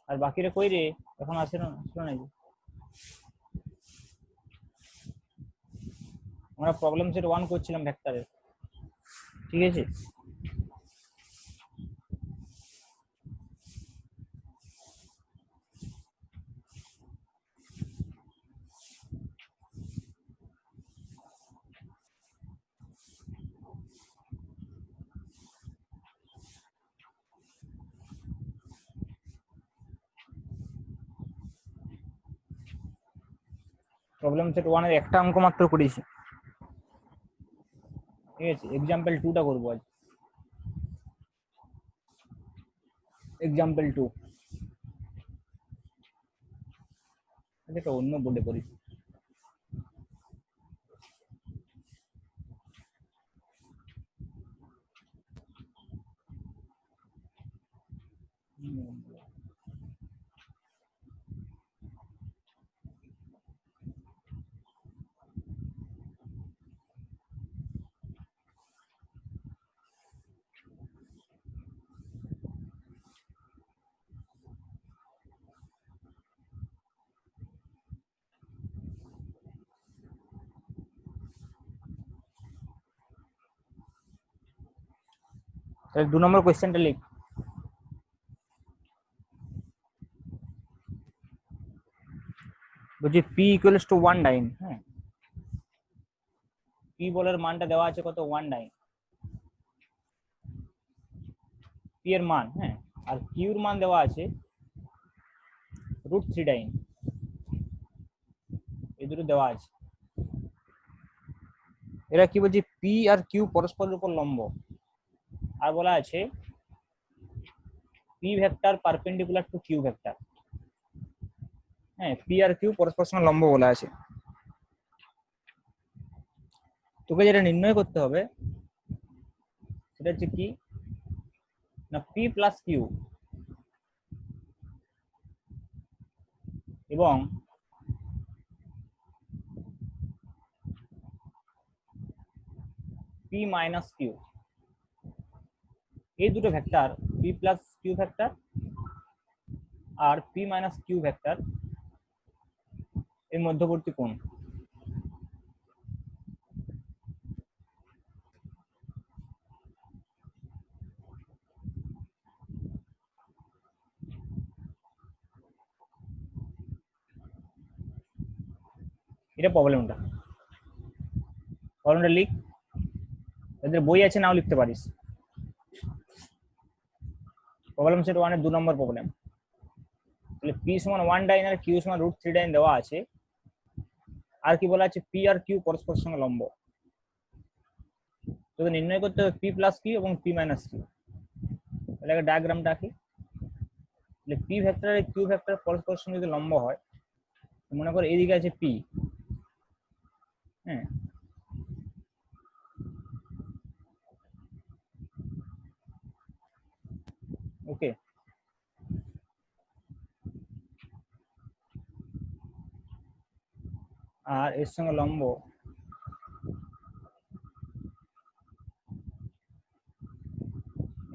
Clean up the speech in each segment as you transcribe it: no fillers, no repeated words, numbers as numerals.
আর বাকিরা কই রে, এখন আসে না, আসলো নাকি? আমরা প্রবলেম সেট 1 করছিলাম ভেক্টরের, ঠিক আছে? প্রবলেম সেট 1 এর একটা অঙ্ক মাত্র করেছি, ঠিক আছে? এক্সাম্পল 2টা করবো আজ। এক্সাম্পল 2 এটা অন্য বোর্ডে করি। তাহলে 2 নম্বর কোশ্চেনটা লিখ। বলছি পি ইকুয়ালস টু 1 ডাইন, হ্যাঁ? পি বলের মানটা দেওয়া আছে কত? 1 ডাইন, পি এর মান, হ্যাঁ? আর কিউর মান দেওয়া আছে √3 ডাইন, এই দুটো দেওয়া আছে। এরা কি বলছে? পি আর কিউ পরস্পরের উপর লম্ব, আর বলা আছে P vector perpendicular to Q vector, হ্যাঁ? পি আর কিউ পরস্পর সঙ্গে লম্ব বলা আছে। তোকে যেটা নির্ণয় করতে হবে সেটা হচ্ছে কি না, পি প্লাস কিউ এবং পি মাইনাস কিউ, এই দুটো vector P plus Q vector আর পি মাইনাস কিউ ভেক্টর এর মধ্যবর্তী কোণ। এটা প্রবলেমটা লিখ, এদের বই আছে, নাও লিখতে পারিস। প্রবলেম সেট 1 এর 2 নম্বর প্রবলেম। তাহলে পি সমান 1 ডাইন আর কিউ সমান √3 ডাইন দেওয়া আছে, আর কি বলা আছে? পি আর কিউ পরস্পরের সঙ্গে লম্ব। তোকে নির্ণয় করতে হবে পি প্লাস কিউ এবং পি মাইনাস কিউ। তাহলে একটা ডায়াগ্রামটা আঁকি। তাহলে পি ভেক্টর আর কিউ ভেক্টর পরস্পরের সঙ্গে যদি লম্ব হয়, মনে করো এইদিকে আছে পি, হ্যাঁ? ওকে, আর এর সঙ্গে লম্ব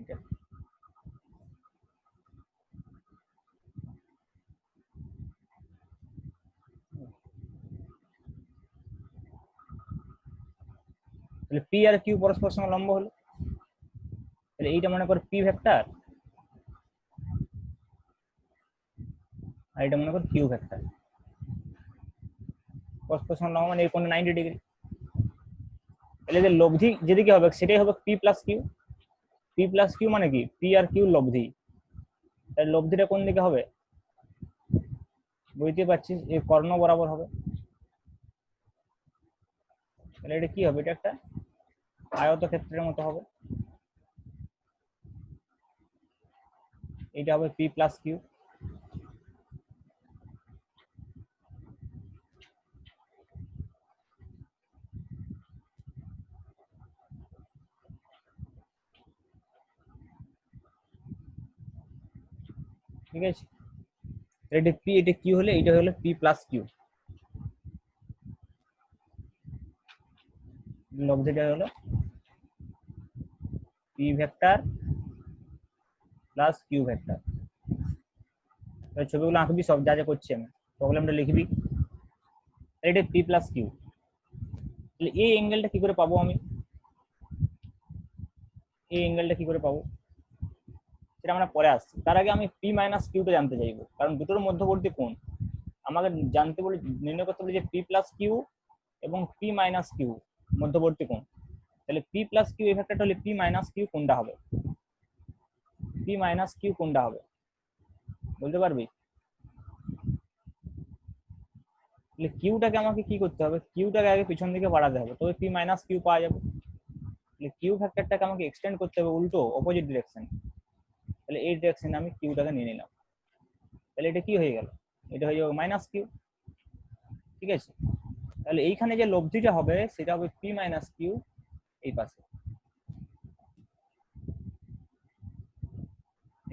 এটা। তাহলে পি আর কিউ পরস্পরের সঙ্গে লম্ব হলো, তাহলে এইটা মনে করো পি ভেক্টর আর এটা মনে করো কিউ ভেক্টর। পরস্পরের সঙ্গে লম্ব মানে এই কোণে 90 ডিগ্রি। তাহলে এদের লব্ধি যেদিকে হবে সেটাই হবে P plus Q. P plus Q মানে কি? পি আর কিউ লব্ধি। তাহলে লব্ধিটা কোন দিকে হবে? বুঝতে পারছিস, এই কর্ণ বরাবর হবে। তাহলে এটা কি হবে? এটা একটা আয়তক্ষেত্রের মতো হবে। এটা হবে পি প্লাস কিউ। ঠিক আছে, এটা পি, এটা কিউ হলে এটা হলো পি প্লাস কিউ। লব্ধিটা হলো P vector plus Q vector. ছবিগুলো আঁকবি, সব যা যা করছি আমি, প্রবলেমটা লিখবি। এটা পি প্লাস কিউ। তাহলে এই অ্যাঙ্গেলটা কি করে পাবো আমি, এই অ্যাঙ্গেলটা কি করে পাবো সেটা আমরা পরে আসছি। তার আগে আমি পি মাইনাস কিউটা জানতে চাইবো, কারণ দুটোর মধ্যবর্তী কোণ আমাকে জানতে বলে, নির্ণয় করতে বলে যে পি প্লাস কিউ এবং পি মাইনাস কিউ মধ্যবর্তী কোণ। তাহলে পি প্লাস কিউ এই ফ্যাক্টরটা হলে পি মাইনাস কিউ কোণটা হবে, পি মাইনাস কিউ কোণটা হবে, বলতে পারবি? তাহলে কিউটাকে আমাকে কি করতে হবে, কিউটাকে আগে পিছন দিকে বাড়াতে হবে, তবে পি মাইনাস কিউ পাওয়া যাবে। তাহলে কিউ ফ্যাক্টরটাকে আমাকে এক্সটেন্ড করতে হবে উল্টো অপোজিট ডিরেকশন। তাহলে এই ডিরেকশনে আমি কিউটাকে নিয়ে নিলাম। তাহলে এটা কি হয়ে গেল, এটা হয়ে যাবে মাইনাস কিউ। ঠিক আছে, তাহলে এইখানে যে লব্ধিটা হবে সেটা হবে পি মাইনাস কিউ এই পাশে,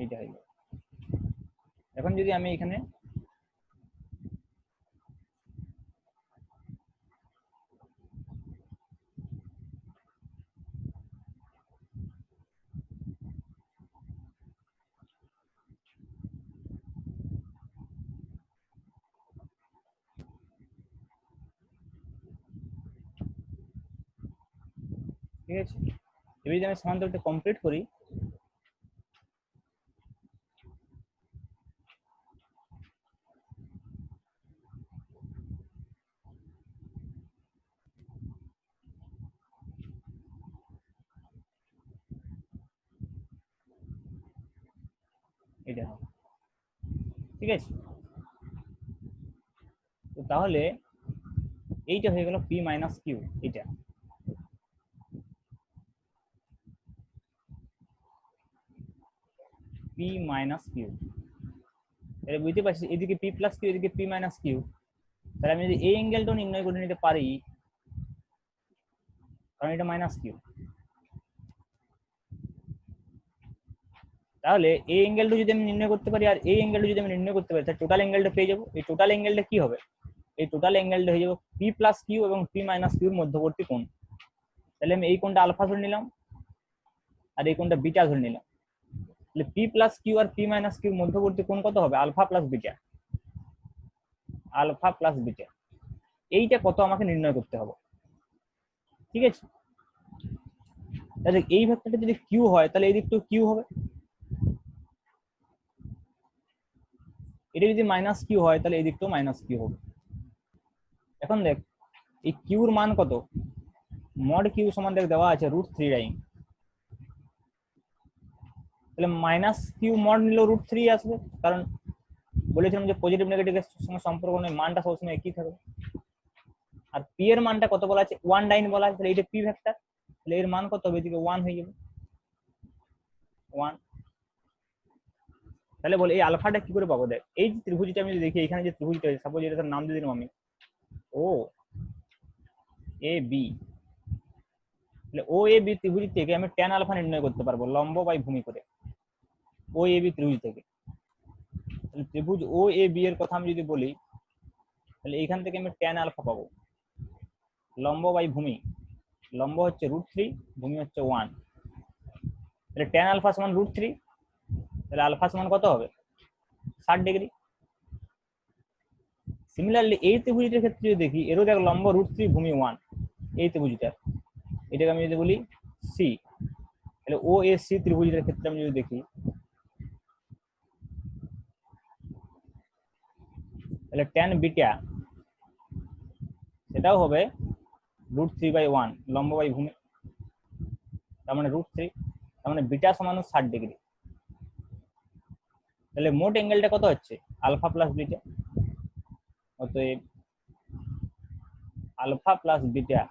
এইটা হয়ে যাবে। এখন যদি আমি এখানে ঠিক আছে, এবার যদি আমি সমান্তরালটা কমপ্লিট করি, এটা হবে। ঠিক আছে, তো তাহলে এইটা হয়ে গেল পি মাইনাস কিউ, এটা পি মাইনাস কিউ। তাহলে বুঝতে পারছি এদিকে পি প্লাস কিউ, এদিকে পি মাইনাস কিউ। তাহলে আমি যদি এই অ্যাঙ্গেলটাও নির্ণয় করে নিতে পারি, কারণ এটা মাইনাস কিউ, তাহলে এই অ্যাঙ্গেলটা যদি আমি নির্ণয় করতে পারি আর এই অ্যাঙ্গেলটা যদি আমি নির্ণয় করতে পারি, তাহলে টোটাল অ্যাঙ্গেলটা পেয়ে যাবো। এই টোটাল অ্যাঙ্গেলটা কি হবে, এই টোটাল অ্যাঙ্গেলটা হয়ে যাবে পি প্লাস কিউ এবং পি মাইনাস কিউর মধ্যবর্তী কোণ। তাহলে আমি এই কোণটা আলফা ধরে নিলাম আর এই কোণটা বিটা ধরে নিলাম। তাহলে পি প্লাস কিউ আর পি মাইনাস কিউর মধ্যবর্তী কোণ কত হবে, alpha plus beta, alpha plus beta. এইটা কত আমাকে নির্ণয় করতে হবে। ঠিক আছে, তাহলে এই ভেক্টরটা যদি কিউ হয় তাহলে এই দিকটাও কিউ হবে, এটা যদি মাইনাস কিউ হয় তাহলে এই দিকটাও মাইনাস কিউ হবে। এখন দেখ এই কিউর মান কত, মড কিউ সমান দেখ দেওয়া আছে √3 তাহলে মাইনাস কিউ মড নিলেও √3 আসবে, কারণ বলেছিলাম যে পজিটিভ নেগেটিভের সঙ্গে সম্পর্ক নেই, মানটা সবসময় একই থাকবে। আর পি এর মানটা কত বলা আছে, 1 বলা আছে, তাহলে এটা পি ভেক্টর, তাহলে এর মান কত হবে, এদিকে 1 হয়ে যাবে, 1। তাহলে বলে এই আলফাটা কি করে পাবো, দেখ এই যে ত্রিভুজটা আমি দেখি, এখানে যে ত্রিভুজটা সাপোজ এটা নাম দিয়ে দিলাম আমি ও এ বি, তাহলে ও এ বি ত্রিভুজ থেকে আমি ট্যান আলফা নির্ণয় করতে পারবো লম্ব বাই ভূমি করে, ও এ বি ত্রিভুজ থেকে। তাহলে ত্রিভুজ ও এ বি এর কথা আমি যদি বলি, তাহলে এইখান থেকে আমি ট্যান আলফা পাবো লম্ব বাই ভূমি, লম্ব হচ্ছে √3, ভূমি হচ্ছে 1, তাহলে ট্যান আলফা সমান √3, তাহলে আলফা সমান কত হবে, 60°। সিমিলারলি এই ত্রিভুজটার ক্ষেত্রে যদি দেখি, এরও দেখ লম্ব √3, ভূমি 1, এই ত্রিভুজটা, এটাকে আমি যদি বলি সি, তাহলে ও এ সি ত্রিভুজের ক্ষেত্রে আমি যদি দেখি, তাহলে ট্যান বিটা সেটাও হবে √3/1, লম্ব বাই ভূমি, তার মানে √3, তার মানে বিটা সমান 60°। তাহলে মোট অ্যাঙ্গেলটা কত হচ্ছে, আলফা প্লাস বিটা, অতএব আলফা প্লাস বিটা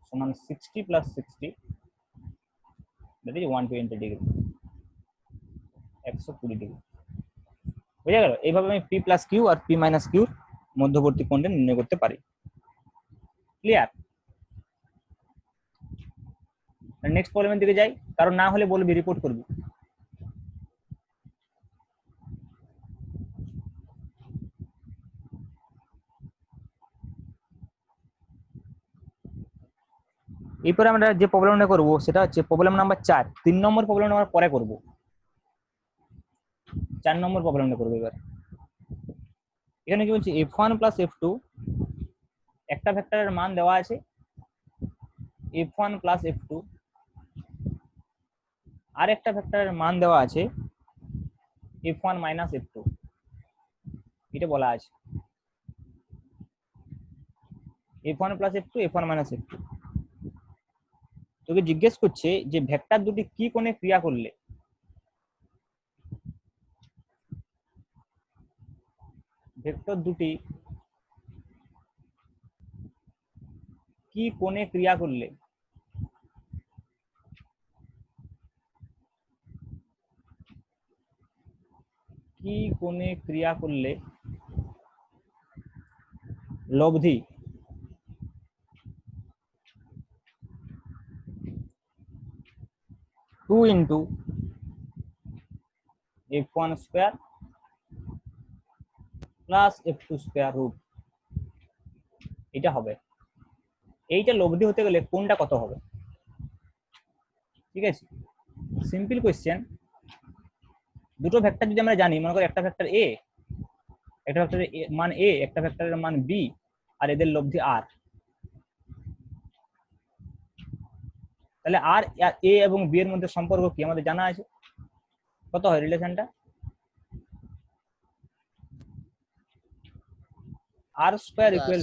সমান 60 + 60, দ্যাট ইজ 120°, 120°। বুঝা গেল, এইভাবে আমি পি প্লাস কিউ আর পি মাইনাস কিউর মধ্যবর্তী কোণটা নির্ণয় করতে পারি। ক্লিয়ার? নেক্সট প্রবলেমের দিকে যাই, কারণ না হলে বলবি, রিপোর্ট করবি। এরপরে আমরা যে প্রবলেমটা করব সেটা হচ্ছে প্রবলেম নাম্বার 4, 3 নম্বর প্রবলেম আমরা পরে করব। 4 নম্বর প্রবলেমটা করবো এবার। এখানে কি বলছি, f1 প্লাস f2, একটা ভেক্টরের মান দেওয়া আছে f1 প্লাস f2, আর একটা ভেক্টরের মান দেওয়া আছে f1 মাইনাস f2, এটা বলা আছে f1 plus f2, f1 minus f2। তোকে জিজ্ঞেস করছে যে ভেক্টর দুটি কি কোণে ক্রিয়া করলে, ভেক্টর দুটি কি কোণে ক্রিয়া করলে কি কোণে ক্রিয়া করলে লব্ধি two into f1 square plus f2 square root, এটা হবে। এইটা লব্ধি হতে গেলে কোনটা কত হবে? ঠিক আছে, সিম্পল কোয়েশ্চেন। দুটো ভেক্টর যদি আমরা জানি, মনে করি একটা ভেক্টর এ, একটা ভেক্টরের মান এ, একটা ভেক্টরের মান বি, আর এদের লব্ধি আর, তাহলে আর এ এবং বি এর মধ্যে সম্পর্ক কি আমাদের জানা আছে। কত হয় রিলেশনটা? R square equal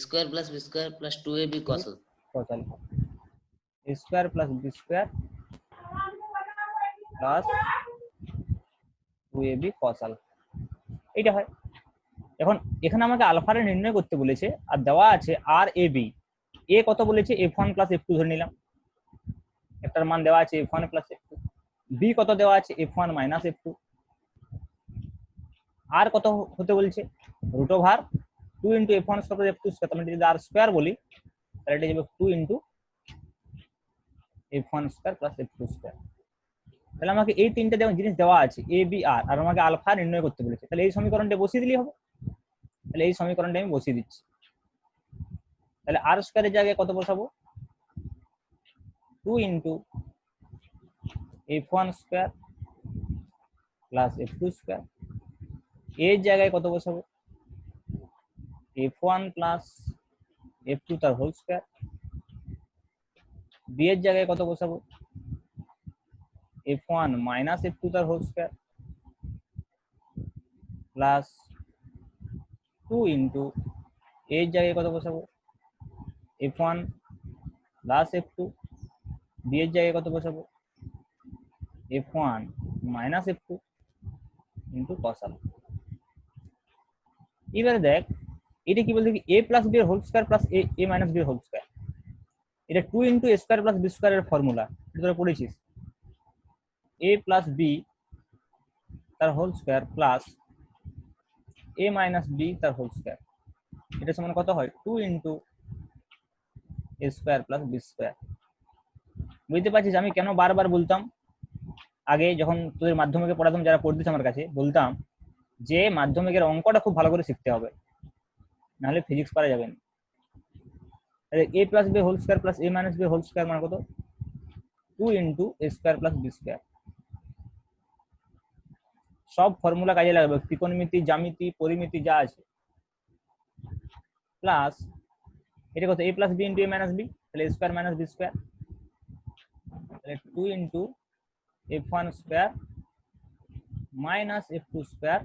square plus B square plus 2ab cos cos alpha, square plus B square plus 2ab cos alpha, এইটা হয়। এখন এখানে আমাকে আলফার নির্ণয় করতে বলেছে, আর দেওয়া আছে আর এ বি। এ কত বলেছে? f1 প্লাস f2 ধরে নিলাম, একটার মান দেওয়া আছে f1 প্লাস f2। বি কত দেওয়া আছে? f1 minus f2। আর কত হতে বলছে? Root over 2 into f1 square plus f2 square, তাহলে যদি আর স্কোয়ার বলি তাহলে এটা যাবে 2 into f1 square plus f2 square. তাহলে আমাকে এই তিনটে জিনিস দেওয়া আছে এ বি আর, আর আমাকে আলফা নির্ণয় করতে বলেছে, তাহলে এই সমীকরণটা বসিয়ে দিলেই হবে। তাহলে এই সমীকরণটা আমি বসিয়ে দিচ্ছি। তাহলে আর স্কোয়ারের জায়গায় কত বসাবো? 2 into f1 square plus f2 square. এর জায়গায় কত বসাবো? f1 প্লাস f2 তার হোল স্কোয়ার। বি এর জায়গায় কত বসাবো? f1 মাইনাস f2 তার হোল স্কোয়ার প্লাস 2 ইন্টু এর জায়গায় কত বসাবো? f1 plus f2। বি এর জায়গায় কত বসাবো? f1 minus f2 into cos alpha. এবারে দেখ এটা কি বলতে, a প্লাস বি এর whole square plus A minus B এর হোল স্কোয়ার, এটা 2 into A square plus B square এর ফর্মুলা, এটা তোরা পড়েছিস। a প্লাস বি তার whole square plus A minus B তার হোল স্কোয়ার, এটা সমান কত হয়? 2 into A square plus B square. বুঝতে পারছিস আমি কেন বারবার বলতাম আগে যখন তোদের মাধ্যমিকে পড়াতাম, যারা পড়তিস আমার কাছে, বলতাম যে মাধ্যমিকের অঙ্কটা খুব ভালো করে শিখতে হবে, নাহলে ফিজিক্স পারা যাবে না। A plus B whole square plus A minus B whole square মানে কত? 2 into A square plus B square. সব ফর্মুলা কাজে লাগবে, ত্রিকোণমিতি, জ্যামিতি, পরিমিতি যা আছে, প্লাস এটা কত? A plus B into A minus B, তাহলে A square minus B square, তাহলে 2 into f1 square minus f2 square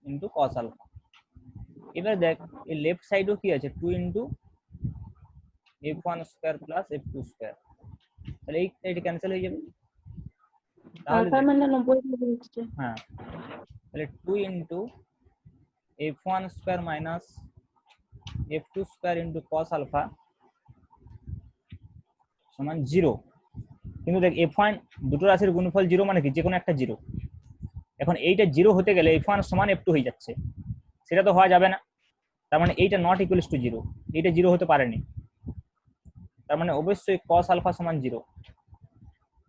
into cos alpha. এবার দেখ এই লেফট সাইডও কি আছে? 2 into f1 square plus f2 square, তাহলে এইটা ক্যান্সেল হয়ে যাবে। তাহলে আলফা মানে 90 হচ্ছে। হ্যাঁ, তাহলে 2 into f1 square minus f2 square into cos alpha সমান 0। কিন্তু দেখ f1 দুটো রাশির গুণফল 0 মানে কি? যে কোনো একটা 0। এখন এইটা 0 হতে গেলে f1 সমান f2 হয়ে যাচ্ছে, সেটা তো হওয়া যাবে না। তার মানে এইটা নট ইকুয়ালস টু 0, এইটা 0 হতে পারেনি। তার মানে অবশ্যই cos আলফা সমান 0,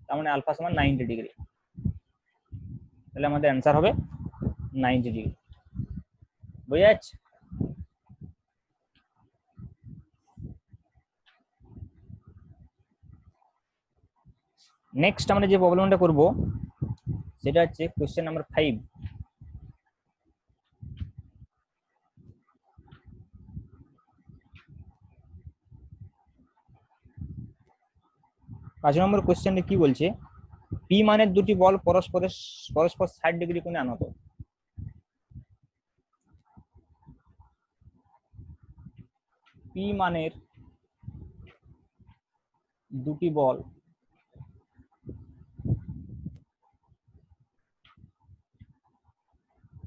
তার মানে আলফা সমান 90 ডিগ্রি। তাহলে আমাদের অ্যান্সার হবে 90 ডিগ্রি। বুঝা যাচ্ছে? নেক্সট আমরা যে প্রবলেমটা করব সেটা হচ্ছে কোশ্চেন নাম্বার 5। পাঁচ নম্বর কোশ্চেনে কি বলছে, পি মানের দুটি বল পরস্পর 60 ডিগ্রি কোণে আনত। পি মানের দুটি বল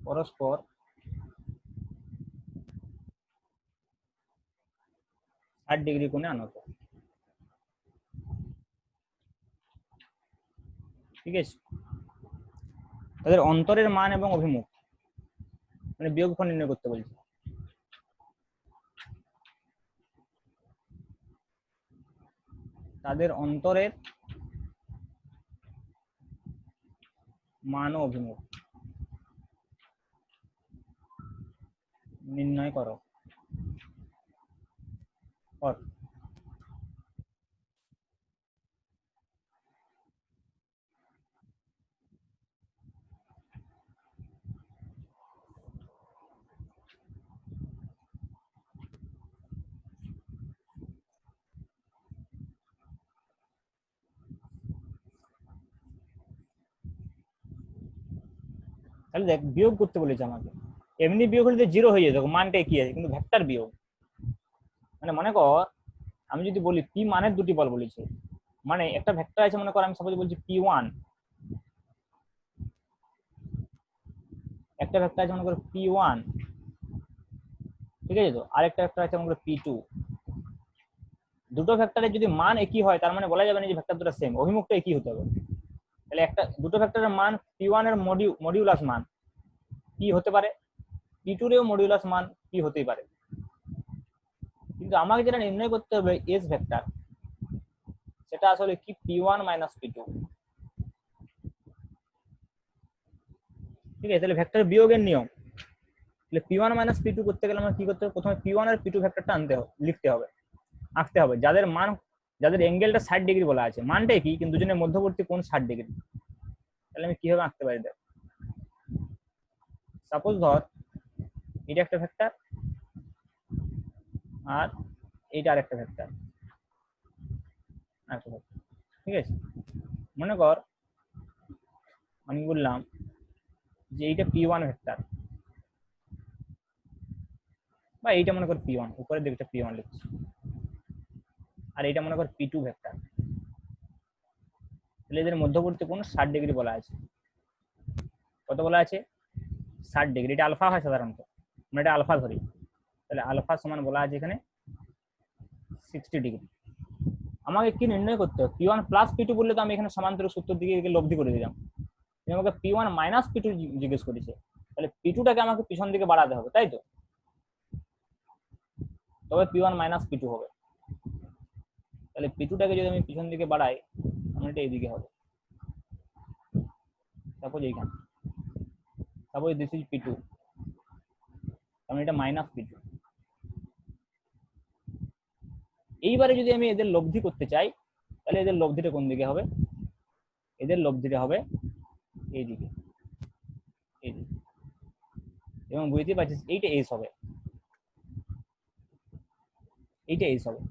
পরস্পর 60 ডিগ্রি কোণে আনত। ঠিক আছে, তাদের অন্তরের মান এবং অভিমুখ মানে বিয়োগফল নির্ণয় করতে বলছে। তাদের অন্তরের মান ও অভিমুখ নির্ণয় করো। তাহলে দেখ, বিয়োগ করতে বলেছে আমাকে। এমনি বিয়োগ হলে জিরো হয়ে যেত, মানটা কি আছে, কিন্তু ভেক্টর বিয়োগ মানে মনে কর আমি যদি বলি পি মানের দুটি বল বলেছে, মানে একটা ভেক্টর আছে, মনে কর আমি সাপোজ বলছি P1, একটা ভেক্টর আছে মনে করো P1, ঠিক আছে, তো আরেকটা ভেক্টর আছে মনে করো P2। দুটো ভেক্টরের যদি মান একই হয় তার মানে বলা যাবে না যে ভেক্টর দুটো সেম, অভিমুখটা একই হতে হবে। তাহলে দুটো ভেক্টরের মান P1 এর মডিউলাস মান P হতে পারে, P2 এরও মডিউলাস মান P হতেই পারে, কিন্তু আমাকে যেটা নির্ণয় করতে হবে এস ভেক্টর, সেটা আসলে কি P1 মাইনাস P2। ঠিক আছে, তাহলে ভেক্টর বিয়োগের নিয়ম, তাহলে P1 মাইনাস P2 করতে গেলে আমরা কি করতে হবে, প্রথমে P1 আর P2 ভেক্টরটা লিখতে হবে, আঁকতে হবে, যাদের অ্যাঙ্গেলটা 60 ডিগ্রি বলা আছে, মানটা কি কিন্তু দুজনের মধ্যবর্তী কোণ 60 ডিগ্রি। তাহলে আমি কিভাবে আঁকতে পারি, দেখ সাপোজ ধর এটা একটা ভেক্টর আর এইটা আরেকটা ভেক্টর, ঠিক আছে। মনে কর আমি বললাম যে এইটা P1 ভেক্টর, বা এইটা মনে কর P1, উপরের দিকটা P1 লিখছি, আর এইটা মনে কর P2 ভেক্টর। তাহলে এদের মধ্যবর্তী কোণ 60 ডিগ্রি বলা আছে। কত বলা আছে? 60 ডিগ্রি। এটা আলফা হয় সাধারণত, আমরা এটা আলফা ধরি, তাহলে আলফা সমান বলা আছে এখানে 60 ডিগ্রি। আমাকে কি নির্ণয় করতে হবে, P1 প্লাস P2 বললে তো আমি এখানে সমান্তরাল সূত্র দিকে লব্ধি করে দিলাম। আমাকে P1 মাইনাস P2 জিজ্ঞেস করেছে, তাহলে P2টাকে আমাকে পিছন দিকে বাড়াতে হবে, তাই তো, তবে P1 মাইনাস P2 হবে। তাহলে P2টাকে যদি আমি পিছন দিকে বাড়াই, আমার এটা এইদিকে হবে, সাপোজ এইখানে, সাপোজ দিস ইজ P2, আমি এটা মাইনাস P2। এইবারে যদি আমি এদের লব্ধি করতে চাই, তাহলে এদের লব্ধিটা কোন দিকে হবে, এদের লব্ধিটা হবে এইদিকে, এইদিকে, এবং বুঝতে পারছিস এইটা এস হবে, এইটা এস হবে।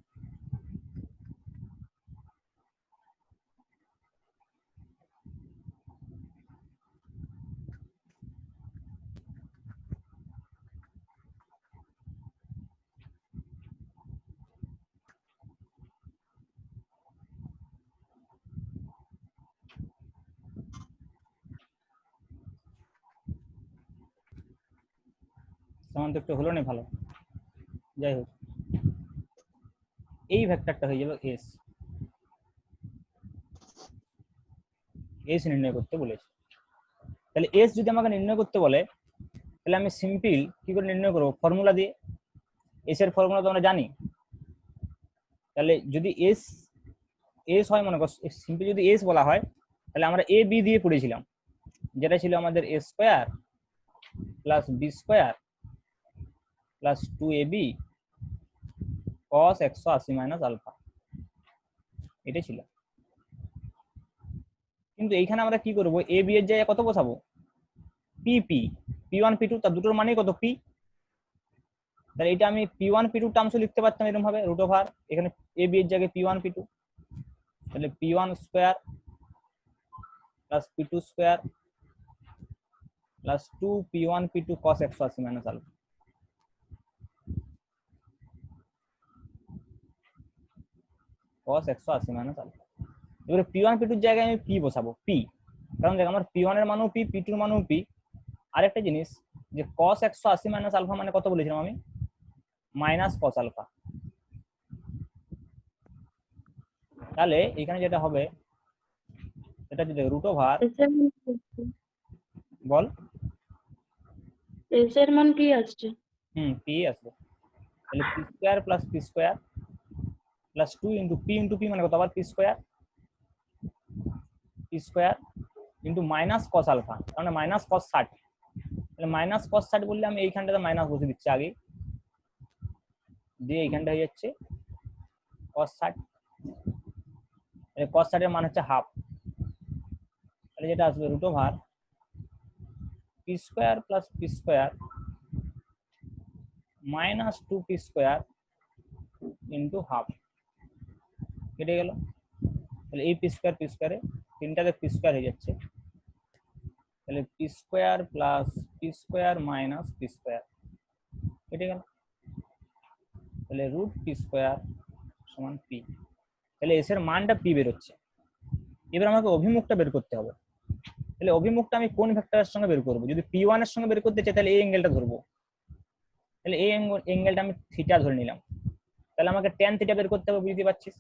সমান তো একটু হলো না, ভালো, যাই হোক এই ভেক্টরটা হয়ে যাবে এস, এস নির্ণয় করতে বলেছে। তাহলে এস যদি আমাকে নির্ণয় করতে বলে, তাহলে আমি সিম্পল কি করে নির্ণয় করবো, ফর্মুলা দিয়ে। এস এর ফর্মুলা তো আমরা জানি। তাহলে যদি এস এস হয়, মনে কর সিম্পল যদি এস বলা হয়, তাহলে আমরা এ বি দিয়ে পড়েছিলাম, যেটা ছিল আমাদের a square plus B square plus 2ab cos 180 minus alpha, এটাই ছিল। কিন্তু এইখানে আমরা কি করব, এ বি এর জায়গায় কত বসাবো, পি পি, পি1 পি2, তার দুটোর মানেই কত পি। তাহলে এটা আমি পি1 পি2 টার্মসও লিখতে পারতাম এরকম ভাবে, রুট ওভার এখানে এ বি এর জায়গায় পি1 পি2, তাহলে P1 square plus P2 square plus 2 P1 P2 cos 180 minus alpha. cos 180 minus alpha. এবারে পি1 পি2 এর জায়গায় আমি পি বসাবো, পি, কারণ দেখ আমার পি1 এর মানও পি, পি2 এর মানও পি। আরেকটা জিনিস যে cos 180 মাইনাস আলফা মানে কত বলেছিলাম আমি, মাইনাস cos আলফা। তাহলে এখানে যেটা হবে সেটা যদি রুট ওভার, বল এস এর মান কি আসছে? পি আসবে, তাহলে P square plus P square plus 2 into P মানে কত, আবার P square into minus cos alpha, মানে মাইনাস কস 60। তাহলে মাইনাস কস 60 বললে আমি এইখানটাতে মাইনাস বসে দিচ্ছি আগে, দিয়ে এইখানটা হয়ে যাচ্ছে কস 60। তাহলে কস 60 এর মান হচ্ছে হাফ। তাহলে যেটা আসবে root over P square plus P square minus 2 P square into half, কেটে গেল। তাহলে এই পি স্কোয়ারে তিনটাতে পি স্কোয়ার হয়ে যাচ্ছে, তাহলে P square plus P square minus P square, কেটে গেল। তাহলে রুট পি স্কোয়ার সমান পি। তাহলে এস এর মানটা পি বেরোচ্ছে। এবার আমাকে অভিমুখটা বের করতে হবে। তাহলে অভিমুখটা আমি কোন ভেক্টরের সঙ্গে বের করবো, যদি পি1 এর সঙ্গে বের করতে চাই তাহলে এই অ্যাঙ্গেলটা ধরবো। তাহলে এই অ্যাঙ্গেলটা আমি থিটা ধরে নিলাম। তাহলে আমাকে ট্যান থিটা বের করতে হবে, বুঝতে পারছিস,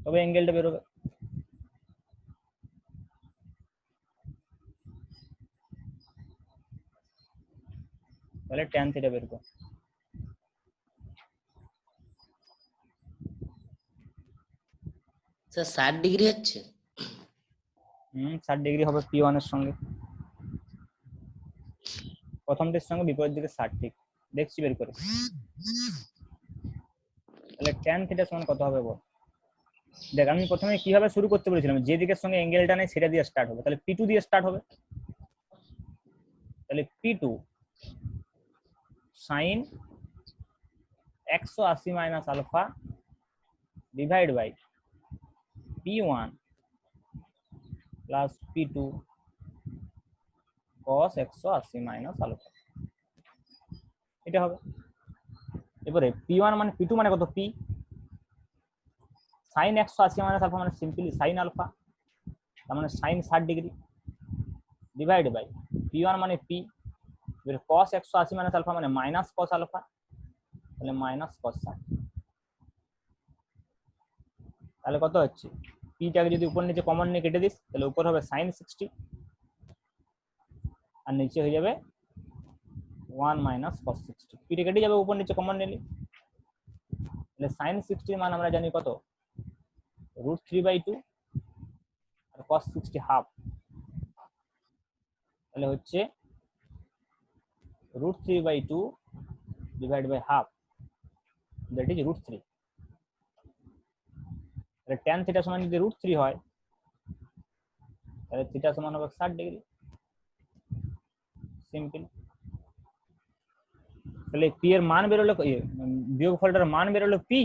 তবে অ্যাঙ্গেলটা বেরোবে। তাহলে ট্যান থিটা বের কর। স্যার 60 ডিগ্রি হচ্ছে। 60 ডিগ্রি হবে পি1 এর সঙ্গে, প্রথমটির সঙ্গে বিপরীত দিকে 60, ঠিক দেখছি বের করে। তাহলে ট্যান থিটা সমান কত হবে বল। দেখ আমি প্রথমে কিভাবে শুরু করতে বলেছিলাম, যে দিকের সঙ্গে অ্যাঙ্গেলটা নেই সেটা দিয়ে স্টার্ট হবে। তাহলে পি2 দিয়ে স্টার্ট হবে। তাহলে P2 sine 180 minus alpha divide by P1 plus P2 cos 180 minus alpha, এটা হবে। এবারে পি1 মানে পি2 মানে কত, পি, সাইন 180 মাইনাস আলফা মানে সিম্পলি সাইন আলফা, তার মানে sine 60 degree divide by P1 মানে পি, এবারে cos 180 মাইনাস আলফা মানে মাইনাস cos আলফা, তাহলে মাইনাস cos 60। তাহলে কত হচ্ছে, পিটাকে যদি উপর নিচে কমন নিয়ে কেটে দিস তাহলে উপর হবে সাইন 60 আর নিচে হয়ে যাবে 1 মাইনাস cos 60। পিটা কেটে যাবে উপর নিচে কমন নিলে, তাহলে সাইন 60 মান আমরা জানি কত, √3/2 আর cos 60 হাফ, তাহলে হচ্ছে √3/2 divide by half, that is √3। তাহলে tan থিটা সমান যদি √3 হয় তাহলে থিটা সমান হবে 60 ডিগ্রি, সিম্পল। তাহলে পি এর মান বেরোলো, বিয়োগফলটার মান বেরোলো পি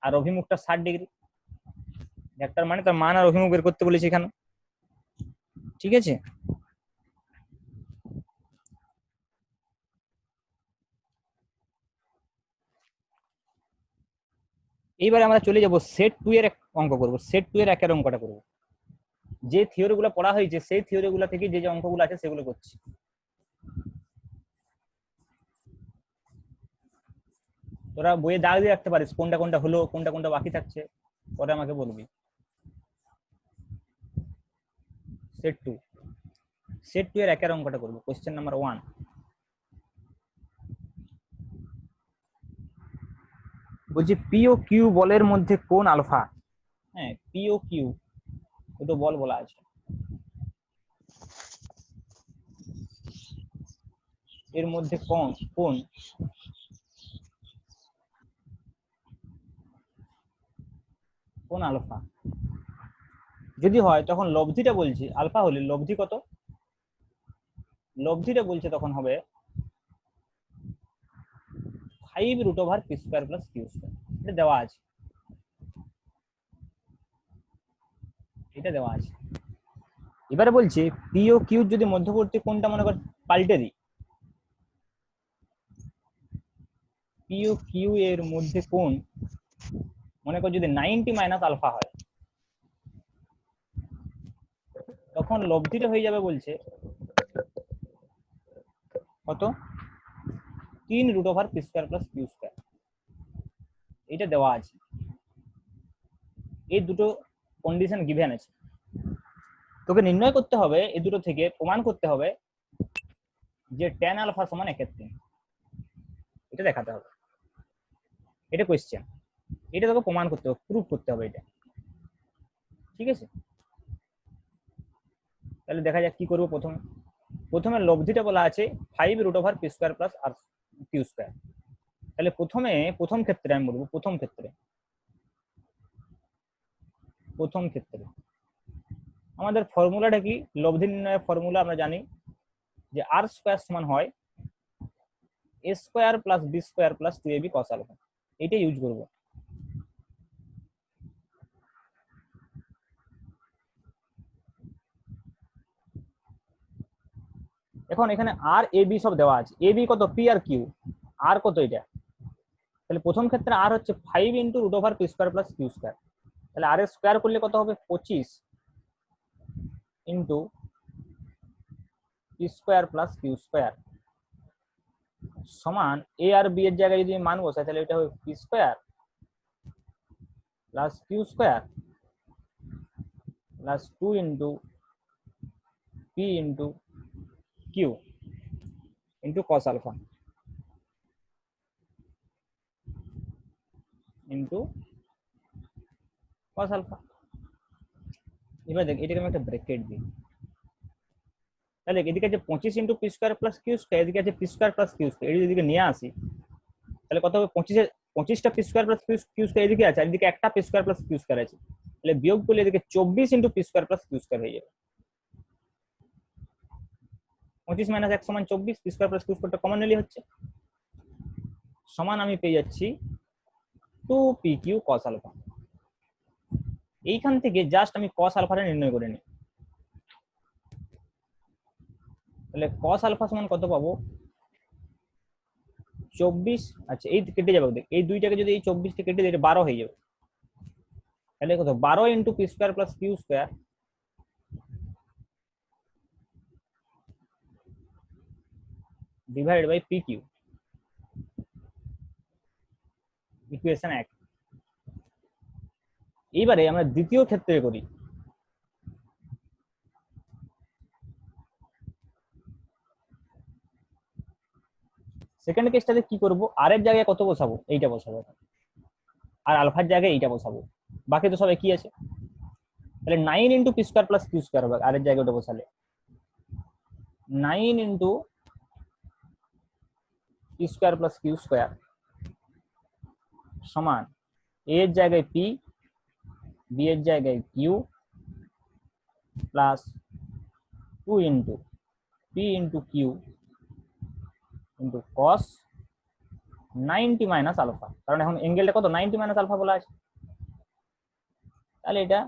আর অভিমুখটা 60 ডিগ্রি। ভেক্টর মানে তার মান আর অভিমুখ বের করতে বলেছি এখানে, ঠিক আছে। এইবারে আমরা চলে যাব সেট 2 এর অঙ্ক করব। সেট 2 এর একের অঙ্কটা করব। যে থিওরিগুলো পড়া হয়েছে সেই থিওরিগুলো থেকে যে যে অঙ্কগুলো আছে সেগুলো করছি। তোরা বইয়ে দাগ দিয়ে রাখতে পারিস কোনটা কোনটা হলো, কোনটা কোনটা বাকি থাকছে, পরে আমাকে বলবি। সেট 2 এর একের অঙ্কটা করব। কোশ্চেন নাম্বার 1, বলছি পি ও কিউ বলের মধ্যে কোন আলফা, হ্যাঁ পি ও কিউ দুটো বল বলা আছে, এর মধ্যে কোন কোন কোন আলফা যদি হয় তখন লব্ধিটা বলছি আলফা হলে লব্ধি কত, লব্ধিটা বলছে তখন হবে 5√p² + q²। এটা দেওয়া আছে, এটা দেওয়া আছে। এবারে বলছি পি ও কিউ যদি মধ্যবর্তী কোণটা মনে কর পাল্টে দিই, পি ও কিউ এর মধ্যে কোণ মনে কর যদি 90 - আলফা হয়, তখন লব্ধিটা হয়ে যাবে বলছে কত, 3√p² + q²। এটা দেওয়া আছে, এই দুটো কন্ডিশন গিভেন আছে। তোকে নির্ণয় করতে হবে এই দুটো থেকে, প্রমাণ করতে হবে যে tan আলফা সমান 1/3। এটা দেখাতে হবে, এটা কোয়েশ্চেন, এটা তোকে প্রমাণ করতে হবে, প্রুফ করতে হবে এটা। ঠিক আছে, তাহলে দেখা যাক কি করবো। প্রথমে লব্ধিটা বলা আছে 5√p² + q²। তাহলে প্রথম ক্ষেত্রে আমি বলবো, প্রথম ক্ষেত্রে আমাদের ফর্মুলাটা কি, লব্ধি নির্ণয়ের ফর্মুলা আমরা জানি যে r² সমান হয় a² + b² + 2ab cos alpha. এইটা ইউজ করব। এখন এখানে আর এ বি সব দেওয়া আছে, এ বি কত, পি আর কিউ, আর কত এটা, তাহলে প্রথম ক্ষেত্রে আর হচ্ছে 5√p² + q²। তাহলে আর এর স্কোয়ার করলে কত হবে, 25 × p² + q² সমান এ আর বি এর জায়গায় যদি মান বসাই তাহলে এটা হবে p² + q² + 2 × p × q × cos alpha cos alpha. এবার দেখ এটাকে আমি একটা ব্র্যাকেট দিই, তাহলে এদিকে আছে 25 × p² + q², এদিকে আছে p² + q², এই দিকে নিয়ে আসি তাহলে কত হবে, 25টা p² + q² এদিকে আছে, আর এদিকে একটা p² + q² আছে, তাহলে বিয়োগ করলে এদিকে 24 × p² + q² হয়ে যাবে। 25 - 1 = 24, p² + q² কমন নিলে হচ্ছে সমান, আমি পেয়ে যাচ্ছি 2pq cos আলফা। এইখান থেকে জাস্ট আমি cos আলফাটা নির্ণয় করে নিই, তাহলে cos আলফা সমান কত পাবো, 24। আচ্ছা এই কেটে যাবে, দেখ এই দুইটাকে যদি এই 24 টা কেটে দিই 12 হয়ে যাবে, তাহলে কত, 12 × p² + q² divided by pq, equation 1। এইবারে আমরা দ্বিতীয় ক্ষেত্রে করি, সেকেন্ড কেসটাতে কি করব, আর এর জায়গায় কত বসাবো, এইটা বসাবো, আর আলফার জায়গায় এইটা বসাবো, বাকি তো সব একই আছে। তাহলে 9 × p² + q² হবে, আর এর জায়গায় ওটা বসালে 9 × p² + q² সমান a এর জায়গায় p, b এর জায়গায় q plus 2 × p × q × cos 90 - alpha, কারণ এখন অ্যাঙ্গেলটা কত, 90 - আলফা বলা আছে। তাহলে এটা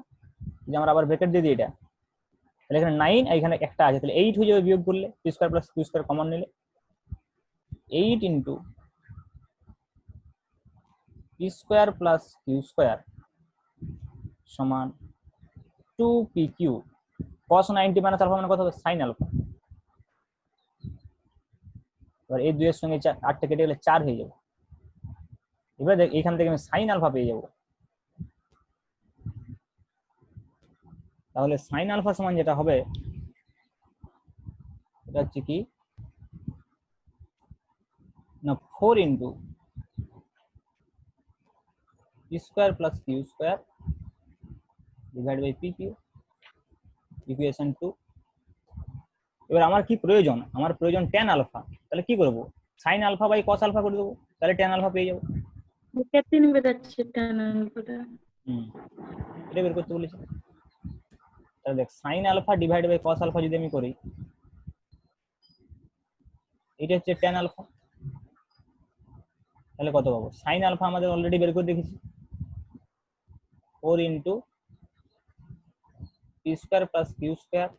যে আমরা আবার ব্র্যাকেট দিয়ে দিই, এটা তাহলে এখানে 9 আর এখানে একটা আছে, তাহলে 8 হয়ে যাবে বিয়োগ করলে, p² + q² কমন নিলে 8 × p² + q² সমান 2pq cos 90 - আলফা মানে কত হবে, sin আলফা। এবার এই 2 এর সঙ্গে 8টা কেটে গেলে 4 হয়ে যাবে। এবার দেখ এখান থেকে আমি sin আলফা পেয়ে যাব, তাহলে sin আলফা সমান যেটা হবে এটা হচ্ছে কি না, 4 × p² + q² divide by pq, equation 2। এবার আমার কি প্রয়োজন, আমার প্রয়োজন tan আলফা, তাহলে কি করব, sin alpha by cos alpha করে দেবো, তাহলে tan আলফা পেয়ে যাবো। কেটে নিবে যাচ্ছে tan আলফাটা। এটা বের করতে বলেছে। তাহলে দেখ sine alpha divide by cos alpha যদি আমি করি, এটা হচ্ছে ট্যান আলফা, তাহলে কত পাবো? সাইন আলফা আমাদের অলরেডি বের করে রেখেছি, 4 into P square plus Q square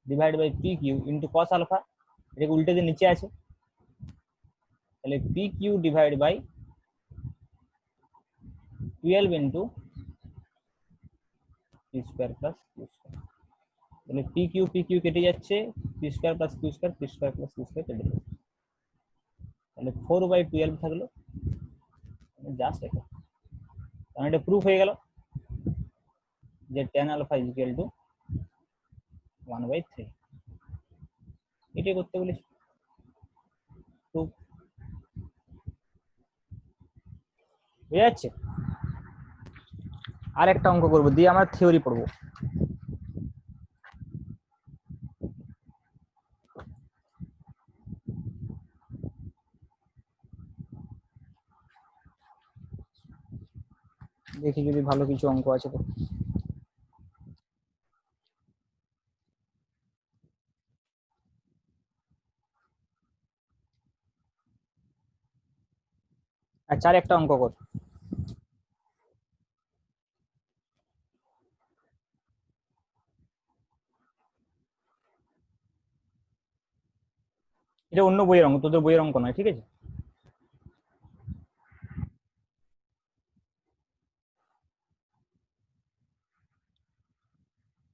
divide by P Q into cos alpha, এটাকে উল্টে দিয়ে নিচে আছে, তাহলে P Q divide by 12 into P square plus Q square, তাহলে পি কিউ কেটে যাচ্ছে, P square plus Q square, P square plus Q square কেটে যাচ্ছে, তাহলে 4/12 থাকলো, জাস্ট এটা, কারণ এটা প্রুফ হয়ে গেল যে tan alpha is equal to 1/3, এটাই করতে বলেছি প্রুফ। বুঝা যাচ্ছে? আর একটা অঙ্ক করবো, দিয়ে আমরা থিওরি পড়বো। দেখি যদি ভালো কিছু অঙ্ক আছে তো। আচ্ছা আর একটা অঙ্ক কর। এটা অন্য বইয়ের অঙ্ক, তোদের বইয়ের অঙ্ক নয়, ঠিক আছে?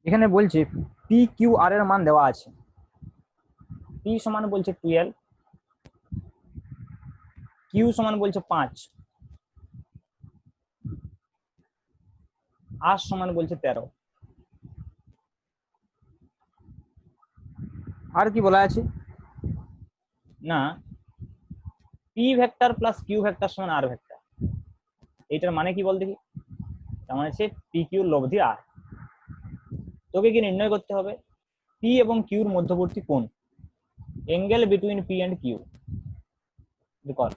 এখানে বলছে পি কিউ আর এর মান দেওয়া আছে, পি সমান বলছে 12, কিউ সমান বলছে 5, আর সমান বলছে 13। আর কি বলা আছে না, P vector plus Q vector সমান আর ভেক্টর, এইটার মানে কি বল দেখি? তার মানে হচ্ছে পি কিউ লব্ধি আর। তোকে কি নির্ণয় করতে হবে? পি এবং কিউর মধ্যবর্তী কোণ, angle between P and Q, কর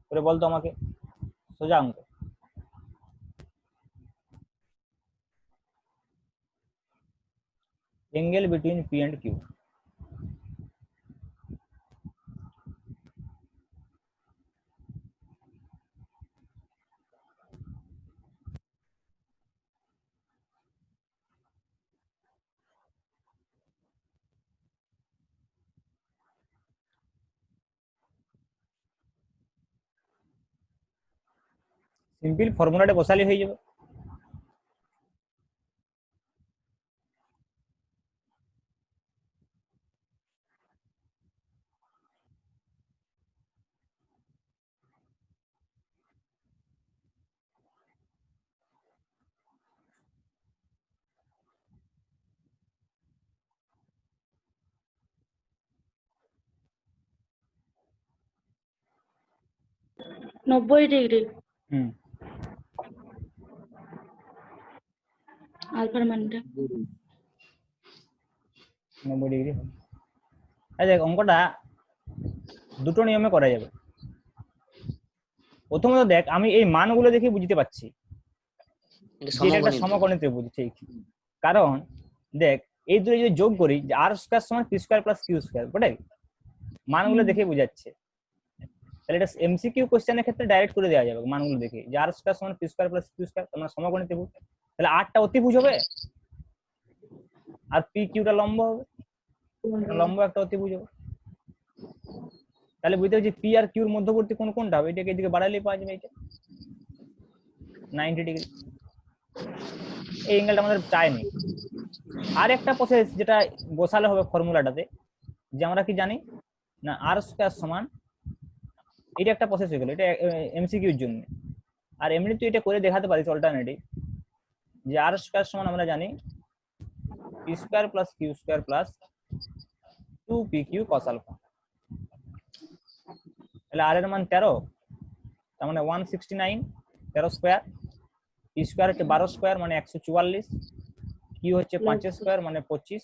করে বলতো আমাকে, সোজা অঙ্ক। Angle between P and Q, simple ফর্মুলাটা বসালে হয়ে যাবে। নব্বই ডিগ্রি হুম, আলফার মানটা 90 ডিগ্রি। আচ্ছা অঙ্কটা দুটো নিয়মে করা যাবে। প্রথমত দেখ, আমি এই মানগুলো দেখে বুঝতে পারছি এটা যে এটা একটা সমকোণী সমকোণী ত্রিভুজ, ঠিক। কারণ দেখ এই দুটো যদি যোগ করি যে আর স্কয়ার সমান P square plus Q square, বটে মানগুলো দেখে বোঝাচ্ছে। তাহলে এটা এমসিকিউ কোশ্চেনের ক্ষেত্রে ডাইরেক্ট করে দেওয়া যাবে মানগুলো দেখে, যে আর স্কয়ার সমান P square plus Q square, তোমরা সমকোণী ত্রিভুজ, তাহলে আরটা অতিভুজ হবে আর পি কিউটা লম্ব হবে, লম্ব একটা অতিভুজ হবে। তাহলে বুঝতে পারছি পি আর কিউর মধ্যবর্তী কোণ কোনটা হবে, এটাকে এদিকে বাড়ালেই পাওয়া যাবে, এটা 90 ডিগ্রি। এই অ্যাঙ্গেলটা আমাদের চাইনি। আর একটা প্রসেস যেটা বসালে হবে ফর্মুলাটাতে, যে আমরা কি জানি না আর স্কয়ার সমান, এটা একটা প্রসেস হয়ে গেল, এটা এমসিকিউর জন্য। আর এমনি তুই এটা করে দেখাতে পারিস অল্টারনেটিভ, যে আর স্কয়ার সমান আমরা জানি P square plus Q square plus 2pq cos alpha. তাহলে আর এর মান 13, তার মানে 169, 13 স্কয়ার, পি স্কয়ার হচ্ছে 12 স্কয়ার মানে 144, কিউ হচ্ছে 5 স্কয়ার মানে 25,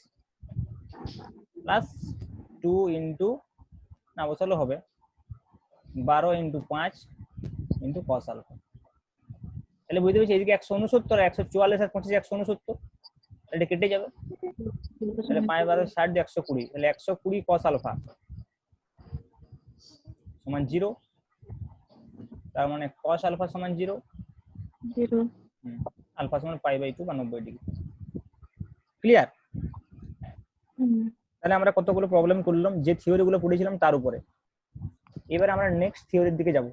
প্লাস 2 ইন্টু, না বসালো হবে 12 ইন্টু 5 ইন্টু cos আলফা। তাহলে বুঝতে পারছি এদিকে 169 আর 144 আর 25 169, এটা কেটে যাবে। তাহলে 5 12 60 দিয়ে 120, তাহলে 120 cos আলফা সমান 0, তার মানে cos আলফা সমান 0, 0 আলফা সমান π/2 বা 90 ডিগ্রি। ক্লিয়ার? তাহলে আমরা কতগুলো প্রবলেম করলাম যে থিওরি গুলো পড়েছিলাম তার উপরে। এবার আমরা নেক্সট থিওরির দিকে যাব।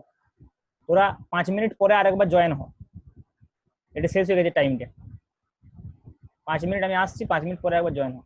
তোরা 5 মিনিট পরে আরেকবার জয়েন হ, এটা শেষ হয়ে গেছে টাইমটা। 5 মিনিট আমি আসছি, 5 মিনিট পরে একবার জয়েন হ।